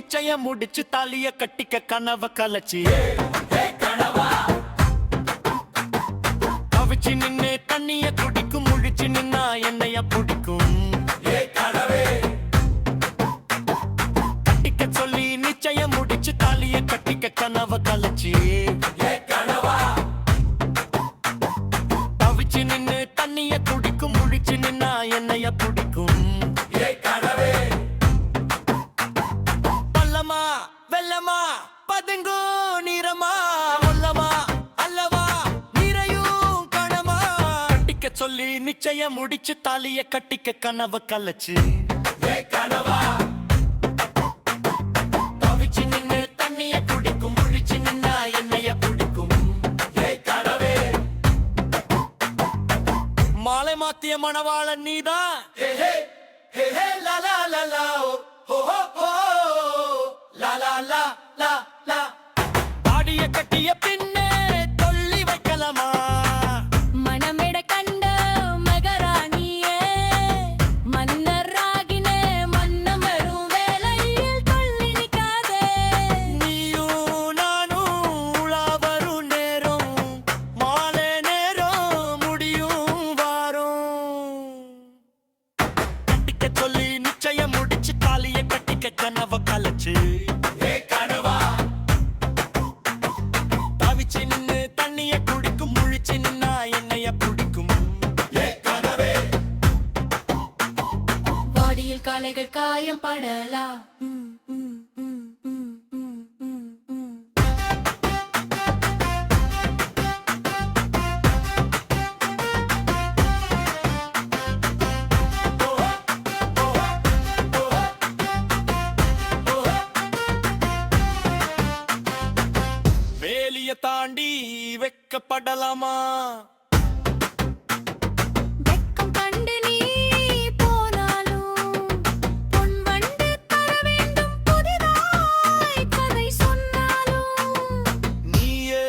நிச்சயம் முடிச்சு தாலிய கட்டிக்க கனவ கலச்சி தவிச்சு நின்னு தண்ணிய குடிக்கும் முழிச்சு நின்னா என்னைய பிடிக்கும் கட்டிக்க சொல்லி நிச்சயம் முடிச்சு தாலிய கட்டிக்க கனவ கலச்சி தவிச்சு நின்னு தண்ணிய குடிக்கும் முழிச்சு நின்னா என்னைய பிடிக்கும் பள்ளமா வெள்ளமா பதுங்கோ நீரமா உள்ளமா அல்லவா நீரையும் கணமா கட்டிக்க சொல்லி நிச்சயம் முடிச்சு தாலிய கட்டிக்க கனவ கலச்சு கனவா தவிச்சு நின்னு தண்ணிய குடிக்கும் முழிச்சு நின்னா என்னைய பிடிக்கும் மாலை மாத்திய மணவாளன் நீதான் தாடிய கட்டிய பின்னே தொல்லி வைக்கலாமா மணமெட கண்ட மகராணியே மன்னராகினே மன்னம் வரும் வேளையில் தொல்லி நிக்காதே நீயும் நானும் உலா வரும் நேரம் மாலை நேரம் முடியும் வாரம் கட்டிக்க சொல்லி நிச்சயம் முடிச்சு தாலிய கட்டிக்க கனவ கலச்சு தவிச்சு நின்னு தண்ணிய குடிக்கும் முழிச்சு நின்னா என்னைய பிடிக்கும் வாடியில் காலைகள் காயம் படலா வேலிய தாண்டி வெக்கப்படலாமா வெக்கம் கண்டு நீ போனாலும் பொன் வண்டு தர வேண்டும் புதிதாய் கதை சொன்னாலும் நீயே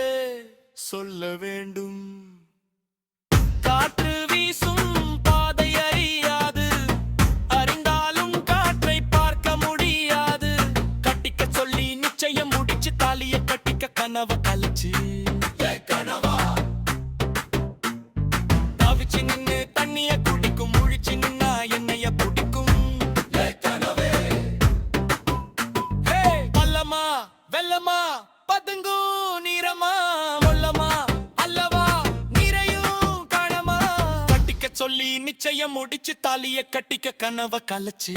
சொல்ல வேண்டும் காற்று வீசும் பாதை அறியாது அறிந்தாலும் காற்றை பார்க்க முடியாது கட்டிக்க சொல்லி நிச்சயம் முடிச்சு தாலிய கட்டிக்க கனவ கலச்சு தவிச்சு நின்னு தண்ணிய குடிக்கும் முழிச்சு நின்னா என்னைய பிடிக்கும் பள்ளமா வெள்ளமா பதுங்கு நீரமா உள்ளமா அல்லவா நீரையும் காணமா கட்டிக்க சொல்லி நிச்சயம் முடிச்சு தாலிய கட்டிக்க கனவ கலச்சு